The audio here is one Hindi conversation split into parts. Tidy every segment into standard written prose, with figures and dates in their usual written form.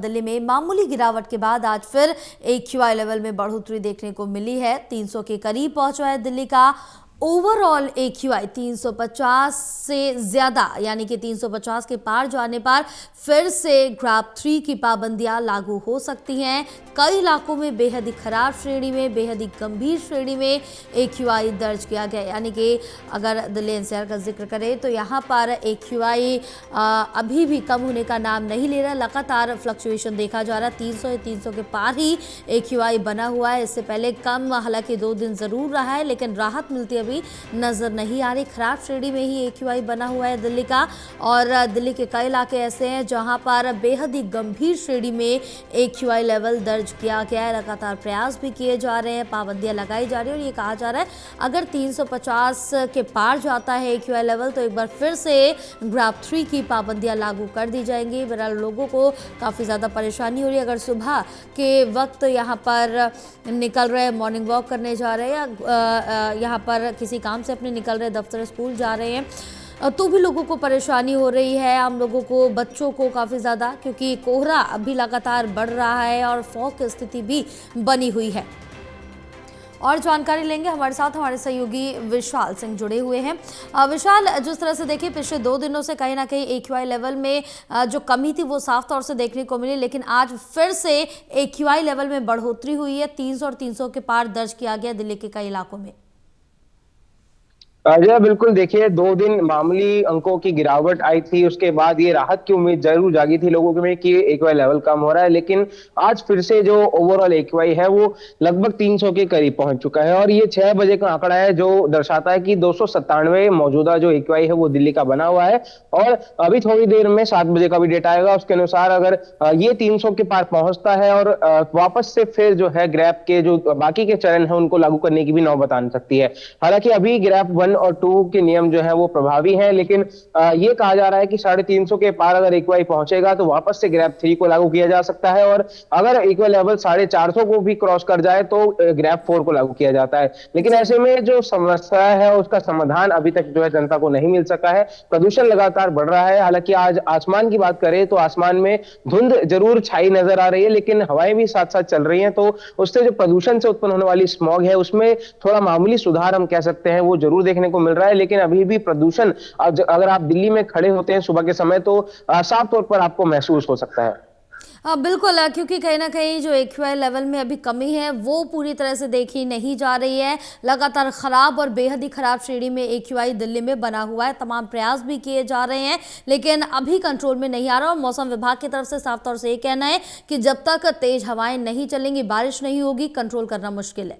दिल्ली में मामूली गिरावट के बाद आज फिर AQI लेवल में बढ़ोतरी देखने को मिली है। 300 के करीब पहुंचा है दिल्ली का ओवरऑल AQI 350 से ज्यादा, यानी कि 350 के पार जाने पर फिर से ग्राफ 3 की पाबंदियां लागू हो सकती हैं। कई इलाकों में बेहद ही खराब श्रेणी में, बेहद ही गंभीर श्रेणी में AQI दर्ज किया गया। यानी कि अगर दिल्ली NCR का जिक्र करें तो यहाँ पर AQI अभी भी कम होने का नाम नहीं ले रहा, लगातार फ्लक्चुएशन देखा जा रहा है। 300 के पार ही AQI बना हुआ है। इससे पहले कम हालांकि 2 दिन जरूर रहा है, लेकिन राहत मिलती अभी नजर नहीं आ रही। खराब श्रेणी में ही AQI बना हुआ है दिल्ली का, और दिल्ली के कई इलाके ऐसे हैं जहां पर बेहद ही गंभीर श्रेणी में AQI लेवल दर्ज किया गया है। लगातार प्रयास भी किए जा रहे हैं, पाबंदियां लगाई जा रही है, और ये कहा जा रहा है अगर 350 के पार जाता है AQI लेवल तो एक बार फिर से ग्राफ 3 की पाबंदियां लागू कर दी जाएंगी। बहरहाल लोगों को काफ़ी ज़्यादा परेशानी हो रही है। अगर सुबह के वक्त यहाँ पर निकल रहे, मॉर्निंग वॉक करने जा रहे हैं, या यहाँ पर किसी काम से अपने निकल रहे, दफ्तर स्कूल जा रहे हैं, तो भी लोगों को परेशानी हो रही है। आम लोगों को, बच्चों को काफ़ी ज़्यादा, क्योंकि कोहरा अभी लगातार बढ़ रहा है और फॉग की स्थिति भी बनी हुई है। और जानकारी लेंगे, हमारे साथ हमारे सहयोगी विशाल सिंह जुड़े हुए हैं। विशाल, जिस तरह से देखिए पिछले 2 दिनों से कहीं ना कहीं AQI लेवल में जो कमी थी वो साफ तौर से देखने को मिली, लेकिन आज फिर से AQI लेवल में बढ़ोतरी हुई है। 300 और 300 के पार दर्ज किया गया दिल्ली के कई इलाकों में। जी बिल्कुल, देखिए 2 दिन मामूली अंकों की गिरावट आई थी, उसके बाद ये राहत की उम्मीद जरूर जागी थी लोगों में कि AQI लेवल कम हो रहा है, लेकिन आज फिर से जो ओवरऑल AQI है वो लगभग 300 के करीब पहुंच चुका है। और ये 6 बजे का आंकड़ा है जो दर्शाता है कि 297 मौजूदा जो AQI है वो दिल्ली का बना हुआ है। और अभी थोड़ी देर में 7 बजे का भी डेटा आएगा, उसके अनुसार अगर ये 300 के पार पहुंचता है और वापस से फिर जो है ग्रैप के जो बाकी के चरण है उनको लागू करने की भी नौबत आ सकती है। हालांकि अभी ग्रैप 1 और 2 के नियम जो है वो प्रभावी हैं, लेकिन ये कहा जा रहा है कि 350 के पार अगर AQI पहुंचेगा तो वापस से ग्रैप 3 को लागू किया जा सकता है, और अगर AQI लेवल 450 को भी क्रॉस कर जाए तो ग्रैप 4 को लागू किया जाता है। लेकिन ऐसे में जो समस्या है उसका समाधान अभी तक जो है जनता को नहीं मिल सका है। प्रदूषण लगातार बढ़ रहा है। हालांकि आज आसमान की बात करें तो आसमान में धुंध जरूर छाई नजर आ रही है, लेकिन हवाएं भी साथ साथ चल रही हैं, तो उससे जो प्रदूषण से उत्पन्न होने वाली स्मॉग है उसमें थोड़ा मामूली सुधार हम कह सकते हैं वो जरूर देखने को मिल रहा है। लेकिन अभी भी प्रदूषण, अगर आप दिल्ली में खड़े होते हैं सुबह के समय तो साफ तौर पर आपको महसूस हो सकता है। बिल्कुल, क्योंकि कहीं ना कहीं जो AQI लेवल में अभी कमी है वो पूरी तरह से देखी नहीं जा रही है। लगातार खराब और बेहद ही खराब श्रेणी में AQI दिल्ली में बना हुआ है। तमाम प्रयास भी किए जा रहे हैं, लेकिन अभी कंट्रोल में नहीं आ रहा। और मौसम विभाग की तरफ से साफ तौर से ये कहना है कि जब तक तेज हवाएं नहीं चलेंगी, बारिश नहीं होगी, कंट्रोल करना मुश्किल है।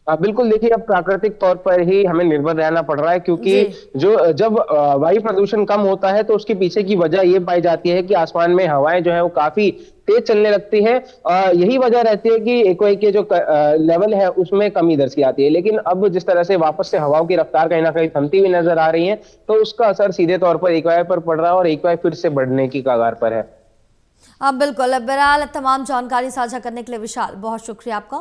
बिल्कुल, देखिए अब प्राकृतिक तौर पर ही हमें निर्भर रहना पड़ रहा है, क्योंकि जब वायु प्रदूषण कम होता है तो उसके पीछे की वजह ये पाई जाती है कि आसमान में हवाएं जो है वो काफी तेज चलने लगती है। यही वजह रहती है कि AQI के जो लेवल है उसमें कमी दर्ज की आती है। लेकिन अब जिस तरह से वापस से हवाओं की रफ्तार कहीं ना कहीं थमती हुई नजर आ रही है, तो उसका असर सीधे तौर पर AQI पर पड़ रहा है, और AQI फिर से बढ़ने की कगार पर है। बिल्कुल, बहरहाल तमाम जानकारी साझा करने के लिए विशाल बहुत शुक्रिया आपका।